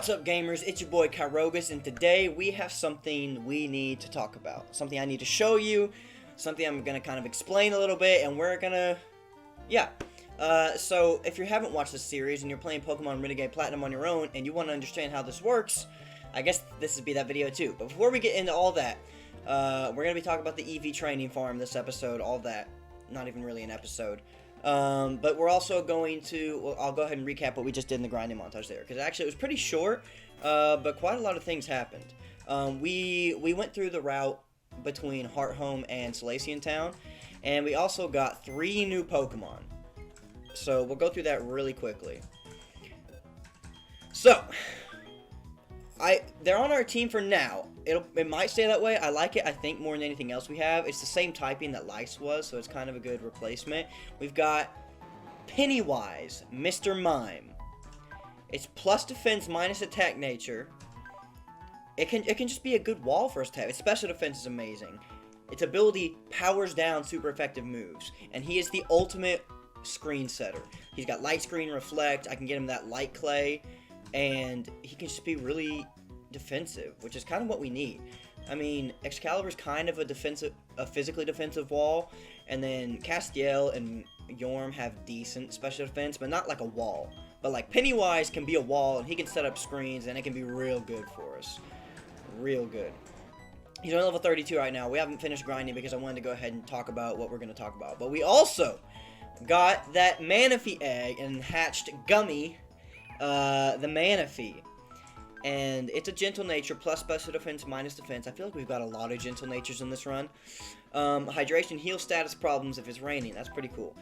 What's up, gamers? It's your boy Kyrogus, and today we have something we need to talk about. Something I need to show you, something I'm gonna kind of explain a little bit, and we're gonna... yeah. So, if you haven't watched this series, and you're playing Pokemon Renegade Platinum on your own, and you want to understand how this works, I guess this would be that video too. But before we get into all that, we're gonna be talking about the EV training farm this episode, all that. Not even really an episode. But we're also going to, well, I'll go ahead and recap what we just did in the grinding montage there, because actually it was pretty short, but quite a lot of things happened. We went through the route between Hearthome and Salacian Town, and we also got 3 new Pokemon. So we'll go through that really quickly. So, they're on our team for now. It might stay that way. I like it, I think, more than anything else we have. It's the same typing that Lice was, so it's kind of a good replacement. We've got Pennywise, Mr. Mime. It's plus defense, minus attack nature. It can just be a good wall for us to have. Its special defense is amazing. Its ability powers down super effective moves. And he is the ultimate screen setter. He's got light screen, reflect. I can get him that light clay. And he can just be really defensive, which is kind of what we need. I mean, Excalibur's kind of a physically defensive wall, and then Castiel and Yorm have decent special defense, but not like a wall. But like Pennywise can be a wall, and he can set up screens, and it can be real good for us. Real good. He's on level 32 right now. We haven't finished grinding because I wanted to go ahead and talk about what we're going to talk about. But we also got that Manaphy egg and hatched Gummy, the Manaphy. And it's a gentle nature plus special defense minus defense. I feel like we've got a lot of gentle natures in this run. Hydration heal status problems if it's raining. That's pretty cool.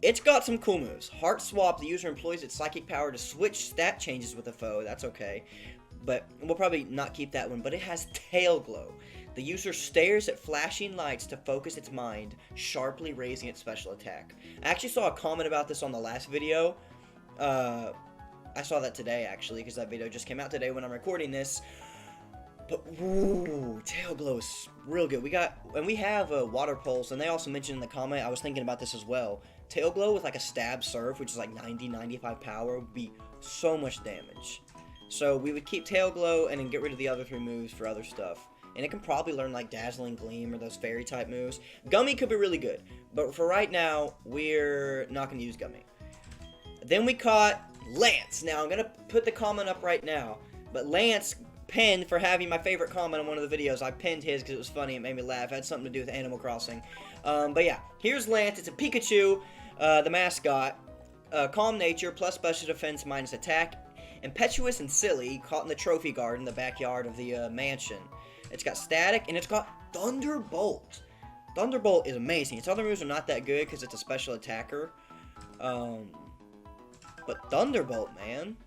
It's got some cool moves. Heart Swap. The user employs its psychic power to switch stat changes with a foe. That's okay. But we'll probably not keep that one. But it has Tail Glow. The user stares at flashing lights to focus its mind, sharply raising its special attack. I actually saw a comment about this on the last video. I saw that today, actually, because that video just came out today when I'm recording this. But, ooh, Tail Glow is real good. We have a Water Pulse, and they also mentioned in the comment, I was thinking about this as well. Tail Glow with like a Stab Surf, which is like 90-95 power, would be so much damage. So we would keep Tail Glow and then get rid of the other 3 moves for other stuff. And it can probably learn like Dazzling Gleam or those fairy type moves. Gummy could be really good, but for right now, we're not going to use Gummy. Then we caught Lance. Now, I'm going to put the comment up right now, but Lance pinned for having my favorite comment on one of the videos. I pinned his because it was funny. It made me laugh. It had something to do with Animal Crossing. But yeah, here's Lance. It's a Pikachu, the mascot. Calm nature, plus special defense, minus attack. Impetuous and silly, caught in the trophy garden in the backyard of the mansion. It's got static, and it's got Thunderbolt. Thunderbolt is amazing. Its other moves are not that good because it's a special attacker. But Thunderbolt, man,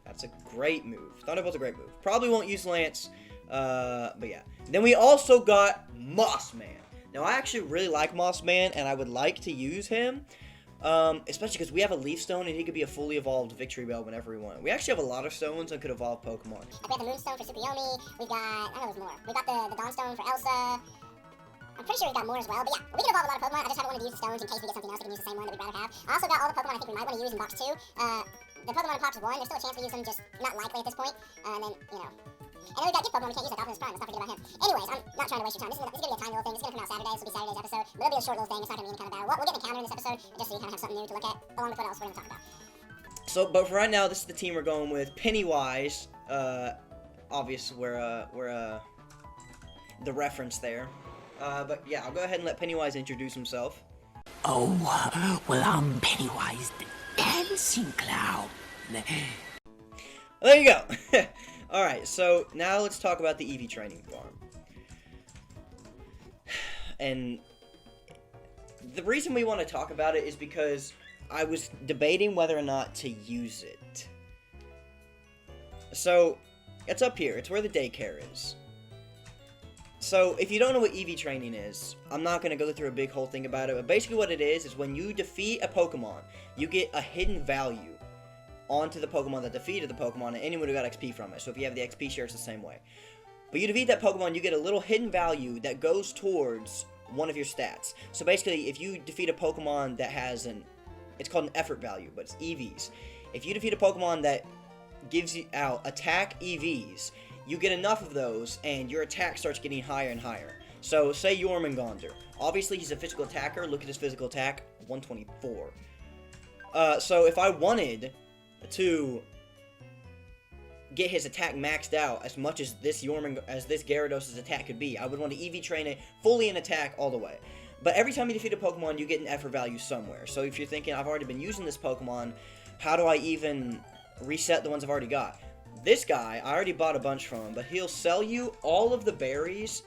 that's a great move. Thunderbolt's a great move. Probably won't use Lance, but yeah. Then we also got Moss Man. Now, I actually really like Moss Man, and I would like to use him, especially because we have a Leaf Stone, and he could be a fully evolved Victory Bell whenever we want. We actually have a lot of stones that could evolve Pokemon. Like we have the Moonstone for Super Yomi. We've got, I don't know, there's more. We got the Dawnstone for Elsa. I'm pretty sure we've got more as well, but yeah, we can evolve a lot of Pokemon. I just haven't wanted to use the stones in case we get something else. We can use the same one that we'd rather have. I also got all the Pokemon I think we might want to use in Box 2. The Pokemon in Box 1, there's still a chance we use them, just not likely at this point. And then, you know. And then we've got gift Pokemon we can't use, like Optimus Prime. Let's not forget about him. Anyways, I'm not trying to waste your time. This is gonna be a tiny little thing. It's gonna come out Saturday. This will be Saturday's episode. But it'll be a short little thing. It's not gonna be any kind of battle. We'll get an encounter in this episode, just so you kind of have something new to look at, along with what else we're gonna talk about. So, but for right now, this is the team we're going with. Pennywise, obviously, we're the reference there. But yeah, I'll go ahead and let Pennywise introduce himself. Oh, well, I'm Pennywise the Dancing Clown. There you go. Alright, so now let's talk about the Eevee training farm. And the reason we want to talk about it is because I was debating whether or not to use it. So, it's up here. It's where the daycare is. So, if you don't know what Eevee training is, I'm not going to go through a big whole thing about it, but basically what it is when you defeat a Pokemon, you get a hidden value onto the Pokemon that defeated the Pokemon, and anyone who got XP from it. So if you have the XP share, it's the same way. But you defeat that Pokemon, you get a little hidden value that goes towards one of your stats. So basically, if you defeat a Pokemon that has it's called an effort value, but it's EVs. If you defeat a Pokemon that gives you out attack EVs. You get enough of those, and your attack starts getting higher and higher. So, say Jormungandr. Obviously, he's a physical attacker. Look at his physical attack, 124. So, if I wanted to get his attack maxed out as much as this Gyarados' attack could be, I would want to EV train it fully in attack all the way. But every time you defeat a Pokemon, you get an effort value somewhere. So, if you're thinking, I've already been using this Pokemon, how do I even reset the ones I've already got? This guy, I already bought a bunch from him, but he'll sell you all of the berries.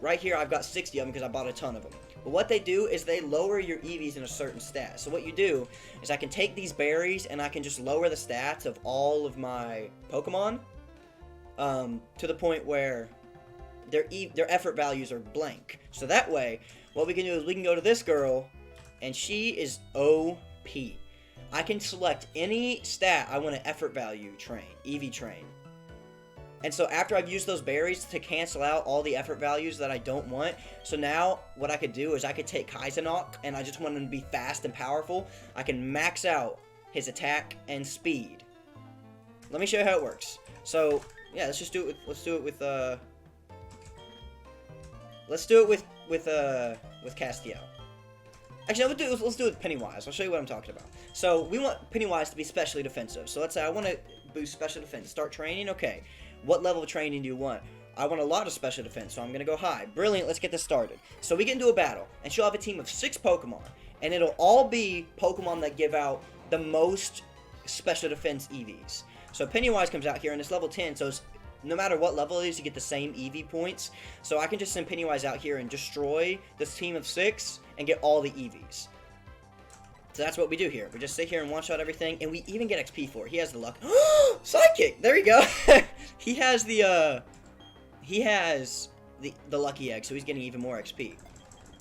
Right here, I've got 60 of them because I bought a ton of them. But what they do is they lower your EVs in a certain stat. So what you do is I can take these berries and I can just lower the stats of all of my Pokemon to the point where their effort values are blank. So that way, what we can do is we can go to this girl, and she is OP. I can select any stat I want to effort value train, EV train. And so after I've used those berries to cancel out all the effort values that I don't want, so now what I could do is I could take Kyrogus, and I just want him to be fast and powerful. I can max out his attack and speed. Let me show you how it works. So yeah, let's do it with Castiel. Actually, let's do it with Pennywise. I'll show you what I'm talking about. So, we want Pennywise to be specially defensive. So, let's say I want to boost special defense. Start training? Okay. What level of training do you want? I want a lot of special defense, so I'm going to go high. Brilliant, let's get this started. So, we get into a battle, and she'll have a team of 6 Pokemon. And it'll all be Pokemon that give out the most special defense EVs. So, Pennywise comes out here, and it's level 10, so it's no matter what level it is, you get the same EV points. So I can just send Pennywise out here and destroy this team of 6 and get all the EVs. So that's what we do here. We just sit here and one-shot everything, and we even get XP for it. He has the luck. Psychic! There you go. He has the lucky egg, so he's getting even more XP.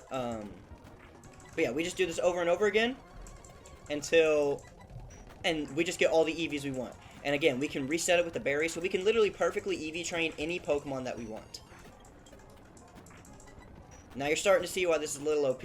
But yeah, we just do this over and over again and we just get all the EVs we want. And again, we can reset it with the berries, so we can literally perfectly EV train any Pokemon that we want. Now you're starting to see why this is a little OP.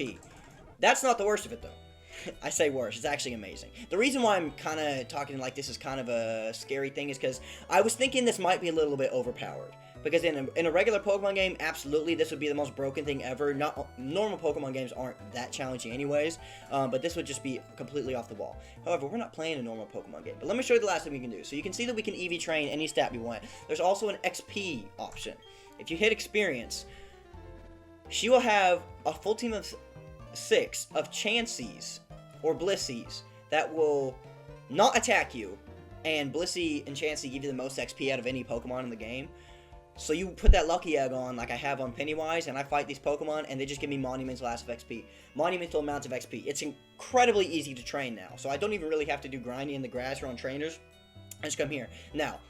That's not the worst of it, though. I say worse. It's actually amazing. The reason why I'm kind of talking like this is kind of a scary thing is because I was thinking this might be a little bit overpowered. Because in a regular Pokemon game, absolutely, this would be the most broken thing ever. Normal Pokemon games aren't that challenging anyways, but this would just be completely off the wall. However, we're not playing a normal Pokemon game. But let me show you the last thing we can do. So you can see that we can EV train any stat we want. There's also an XP option. If you hit experience, she will have a full team of 6 of Chanseys or Blissies that will not attack you. And Blissey and Chansey give you the most XP out of any Pokemon in the game. So you put that lucky egg on, like I have on Pennywise, and I fight these Pokemon, and they just give me monumental amounts of XP. Monumental amounts of XP. It's incredibly easy to train now, so I don't even really have to do grinding in the grass or on trainers. I just come here. Now,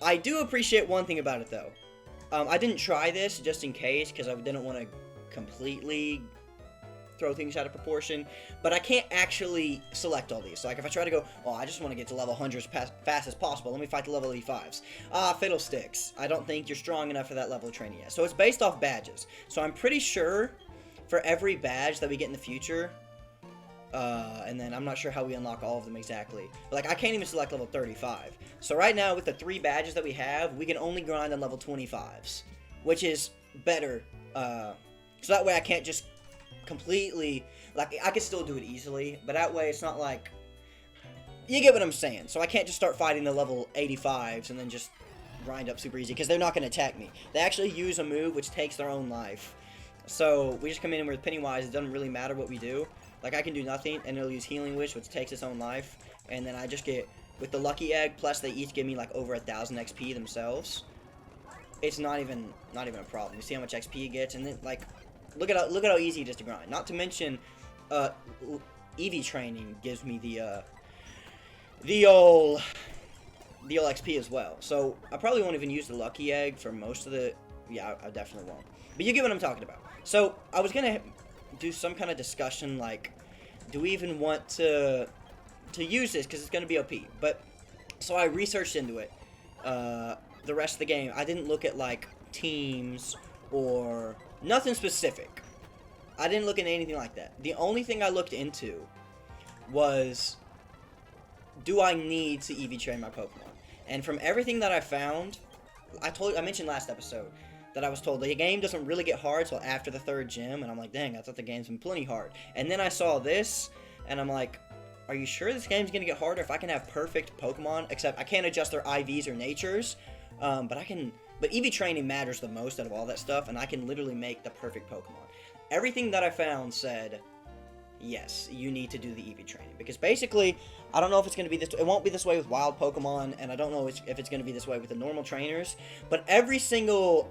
I do appreciate one thing about it, though. I didn't try this just in case, because I didn't want to completely throw things out of proportion, but I can't actually select all these. So like if I try to go, oh, I just want to get to level 100 as fast as possible, let me fight the level 85s. Fiddlesticks. I don't think you're strong enough for that level of training yet. So it's based off badges. So I'm pretty sure for every badge that we get in the future, and then I'm not sure how we unlock all of them exactly. But like I can't even select level 35. So right now with the 3 badges that we have, we can only grind on level 25s, which is better. So that way I can't just completely, like, I could still do it easily, but that way it's not like, you get what I'm saying. So I can't just start fighting the level 85s and then just grind up super easy, because they're not going to attack me. They actually use a move which takes their own life. So we just come in with Pennywise, it doesn't really matter what we do. Like I can do nothing and it'll use Healing Wish, which takes its own life, and then I just get, with the Lucky Egg, plus they each give me like over 1,000 XP themselves. It's not even a problem. You see how much XP it gets, and then like, look at how easy it is to grind. Not to mention, EV training gives me the old XP as well. So I probably won't even use the Lucky Egg for most of the. Yeah, I definitely won't. But you get what I'm talking about. So I was gonna do some kind of discussion like, do we even want to use this because it's gonna be OP? But so I researched into it. The rest of the game, I didn't look at like teams or nothing specific. I didn't look at anything like that. The only thing I looked into was do I need to EV train my Pokemon? And from everything that I found, I mentioned last episode that I was told the game doesn't really get hard till after the 3rd gym, and I'm like, dang, I thought the game's been plenty hard. And then I saw this, and I'm like, are you sure this game's gonna get harder if I can have perfect Pokemon? Except I can't adjust their IVs or natures, but EV training matters the most out of all that stuff, and I can literally make the perfect Pokemon. Everything that I found said, yes, you need to do the EV training. Because basically, I don't know if it's going to be this... It won't be this way with wild Pokemon, and I don't know if it's going to be this way with the normal trainers. But every single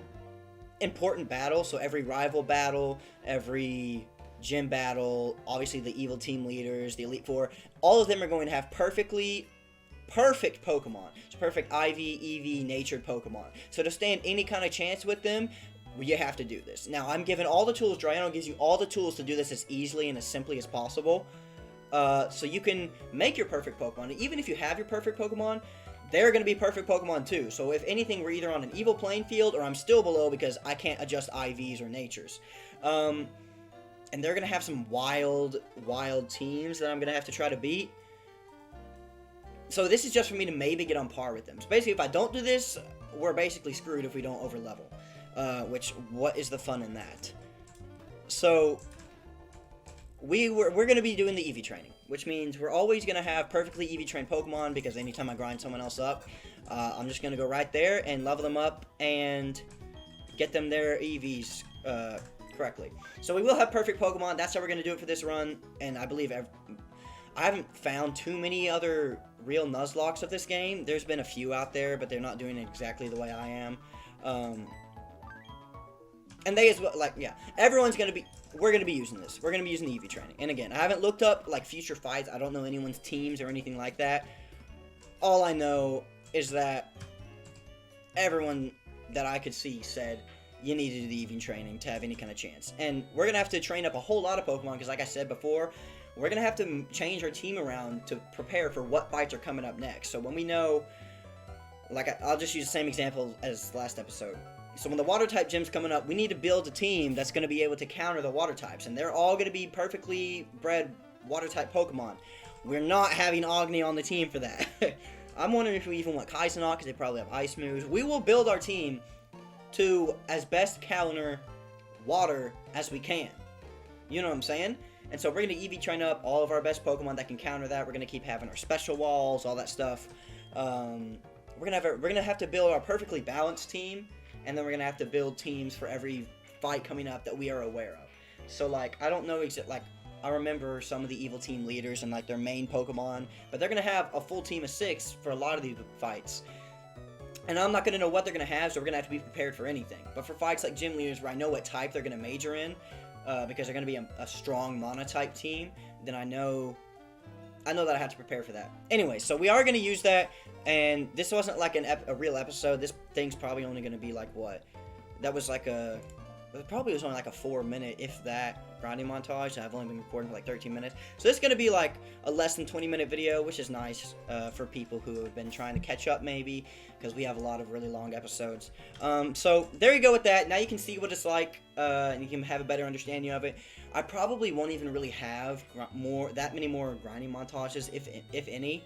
important battle, so every rival battle, every gym battle, obviously the evil team leaders, the Elite Four, all of them are going to have perfect Pokemon. So perfect IV, EV, natured Pokemon. So to stand any kind of chance with them, you have to do this. Now, I'm given all the tools. Draiano gives you all the tools to do this as easily and as simply as possible. So you can make your perfect Pokemon. Even if you have your perfect Pokemon, they're going to be perfect Pokemon too. So if anything, we're either on an evil playing field or I'm still below because I can't adjust IVs or natures. And they're going to have some wild teams that I'm going to have to try to beat. So this is just for me to maybe get on par with them. So basically, if I don't do this, we're basically screwed if we don't overlevel. Which, what is the fun in that? So, we're going to be doing the EV training, which means we're always going to have perfectly EV trained Pokemon, because anytime I grind someone else up, I'm just going to go right there and level them up and get them their EVs correctly. So we will have perfect Pokemon. That's how we're going to do it for this run, and I believe I haven't found too many other real Nuzlockes of this game. There's been a few out there, but they're not doing it exactly the way I am. And they as well, like, yeah, we're going to be using this. We're going to be using the EV training. And again, I haven't looked up, like, future fights. I don't know anyone's teams or anything like that. All I know is that everyone that I could see said you need to do the EV training to have any kind of chance. And we're going to have to train up a whole lot of Pokemon, because like I said before, we're going to have to change our team around to prepare for what fights are coming up next. So when we know, like, I'll just use the same example as last episode. So when the water type gym's coming up, we need to build a team that's going to be able to counter the water types. And they're all going to be perfectly bred water type Pokemon. We're not having Agni on the team for that. I'm wondering if we even want Kaizenok, because they probably have ice moves. We will build our team to as best counter water as we can. You know what I'm saying? And so we're going to EV train up all of our best Pokemon that can counter that. We're going to keep having our special walls, all that stuff. We're gonna have to build our perfectly balanced team. And then we're going to have to build teams for every fight coming up that we are aware of. So, like, I don't know I remember some of the evil team leaders and, like, their main Pokemon. But they're going to have a full team of 6 for a lot of these fights. And I'm not going to know what they're going to have, so we're going to have to be prepared for anything. But for fights like gym leaders, where I know what type they're going to major in, because they're going to be a strong monotype team, then I know that I have to prepare for that. Anyway, so we are going to use that, and this wasn't like a real episode. This thing's probably only going to be like, what? That was like it probably was only like a 4-minute, if that, grinding montage. I've only been recording for like 13 minutes. So this is going to be like a less than 20-minute video, which is nice for people who have been trying to catch up maybe, because we have a lot of really long episodes. So there you go with that. Now you can see what it's like, and you can have a better understanding of it. I probably won't even really have that many more grinding montages, if any,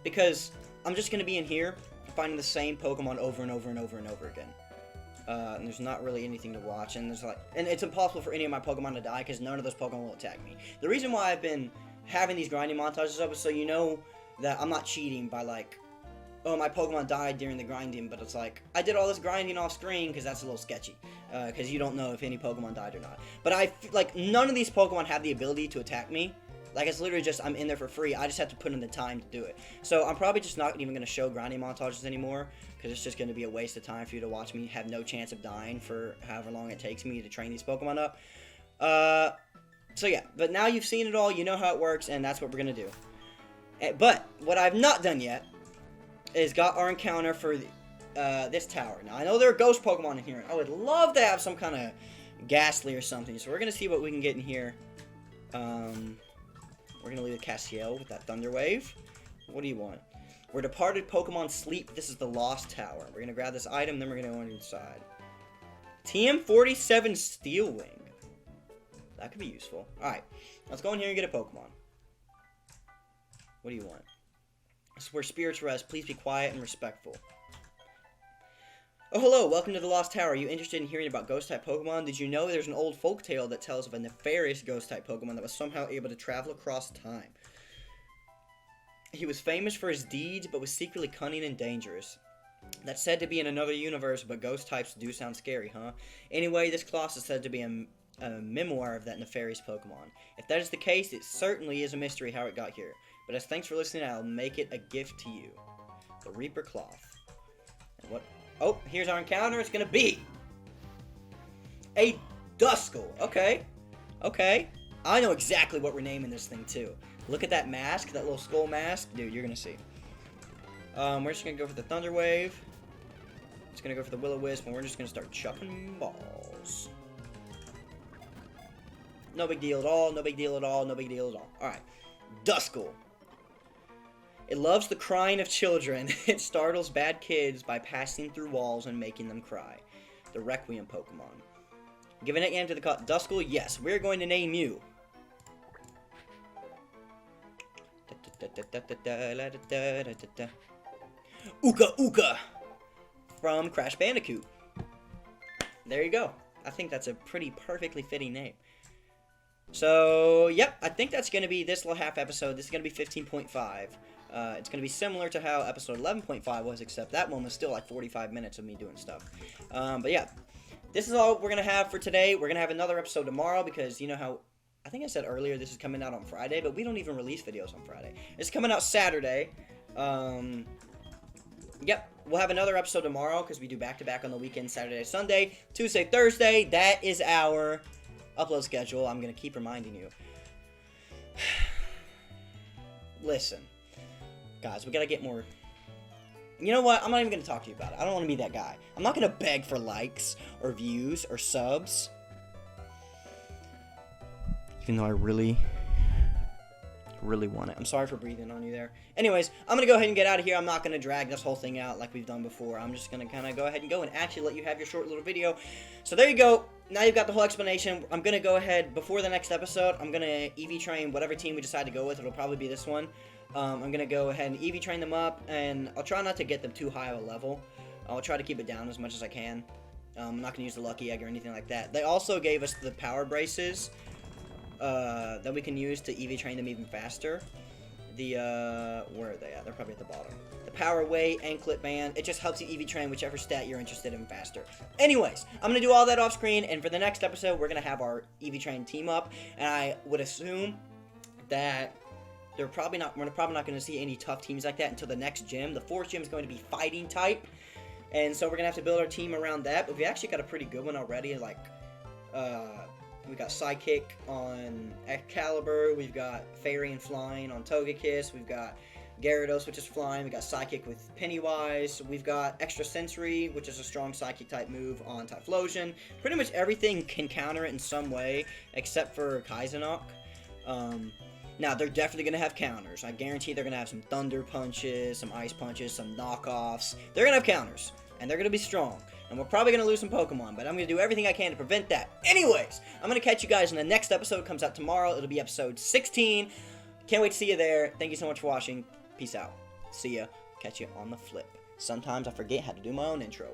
because I'm just going to be in here finding the same Pokemon over and over and over and over again. And there's not really anything to watch, and it's impossible for any of my Pokemon to die, because none of those Pokemon will attack me. The reason why I've been having these grinding montages up is so you know that I'm not cheating by, like, oh, my Pokemon died during the grinding, but it's like, I did all this grinding off screen, because that's a little sketchy, because you don't know if any Pokemon died or not. But like, none of these Pokemon have the ability to attack me. Like, it's literally just, I'm in there for free. I just have to put in the time to do it. So I'm probably just not even going to show grinding montages anymore, because it's just going to be a waste of time for you to watch me have no chance of dying for however long it takes me to train these Pokemon up. So yeah, but now you've seen it all, you know how it works, and that's what we're going to do. But what I've not done yet is got our encounter for this tower. Now, I know there are ghost Pokemon in here. I would love to have some kind of Ghastly or something, so we're going to see what we can get in here. We're going to leave the Castiel with that Thunder Wave. What do you want? Where departed Pokemon sleep, this is the Lost Tower. We're going to grab this item, then we're going to go inside. TM47 Steel Wing. That could be useful. Alright, let's go in here and get a Pokemon. What do you want? This is where spirits rest. Please be quiet and respectful. Oh, hello. Welcome to the Lost Tower. Are you interested in hearing about ghost-type Pokemon? Did you know there's an old folktale that tells of a nefarious ghost-type Pokemon that was somehow able to travel across time? He was famous for his deeds, but was secretly cunning and dangerous. That's said to be in another universe, but ghost types do sound scary, huh? Anyway, this Colossus is said to be a memoir of that nefarious Pokemon. If that is the case, it certainly is a mystery how it got here. But as thanks for listening, I'll make it a gift to you. The Reaper Cloth. And what? Oh, here's our encounter. It's gonna be a Duskull. Okay. Okay. I know exactly what we're naming this thing, too. Look at that mask, that little skull mask. Dude, you're gonna see. We're just gonna go for the Thunder Wave. Just gonna go for the Will-O-Wisp, and we're just gonna start chucking balls. No big deal at all, no big deal at all, no big deal at all. Alright. Duskull. It loves the crying of children. It startles bad kids by passing through walls and making them cry. The Requiem Pokemon. Giving a name to the Duskull? Yes, we're going to name you. Uka Uka from Crash Bandicoot. There you go. I think that's a pretty perfectly fitting name. So, yep, I think that's going to be this little half episode. This is going to be 15.5. It's going to be similar to how episode 11.5 was, except that one was still like 45 minutes of me doing stuff. But yeah, this is all we're going to have for today. We're going to have another episode tomorrow because you know how... I think I said earlier this is coming out on Friday, but we don't even release videos on Friday. It's coming out Saturday. Yep, we'll have another episode tomorrow because we do back-to-back on the weekend, Saturday, Sunday, Tuesday, Thursday. That is our upload schedule. I'm going to keep reminding you. Listen, guys, we got to get more... You know what? I'm not even going to talk to you about it. I don't want to be that guy. I'm not going to beg for likes or views or subs. Even though I really want it. I'm sorry for breathing on you there. Anyways, I'm going to go ahead and get out of here. I'm not going to drag this whole thing out like we've done before. I'm just going to kind of go ahead and go and actually let you have your short little video. So there you go. Now you've got the whole explanation. I'm going to go ahead, before the next episode, I'm going to EV train whatever team we decide to go with. It'll probably be this one. I'm going to go ahead and EV train them up, and I'll try not to get them too high of a level. I'll try to keep it down as much as I can. I'm not going to use the Lucky Egg or anything like that. They also gave us the Power Braces. That we can use to EV train them even faster. The, where are they at? They're probably at the bottom. The Power Weight, Anklet Band, it just helps you EV train whichever stat you're interested in faster. Anyways, I'm going to do all that off screen, and for the next episode, we're going to have our EV train team up, and I would assume that we're probably not going to see any tough teams like that until the next gym. The fourth gym is going to be fighting type, and so we're going to have to build our team around that, but we actually got a pretty good one already, like, we got Psychic on Excalibur, we've got Fairy and Flying on Togekiss, we've got Gyarados, which is Flying, we got Psychic with Pennywise, we've got Extrasensory, which is a strong Psychic type move on Typhlosion. Pretty much everything can counter it in some way, except for Kaizenok. Now, they're definitely going to have counters. I guarantee they're going to have some Thunder Punches, some Ice Punches, some knockoffs. They're going to have counters, and they're going to be strong. And we're probably going to lose some Pokemon, but I'm going to do everything I can to prevent that. Anyways, I'm going to catch you guys in the next episode. It comes out tomorrow. It'll be episode 16. Can't wait to see you there. Thank you so much for watching. Peace out. See ya. Catch you on the flip. Sometimes I forget how to do my own intro.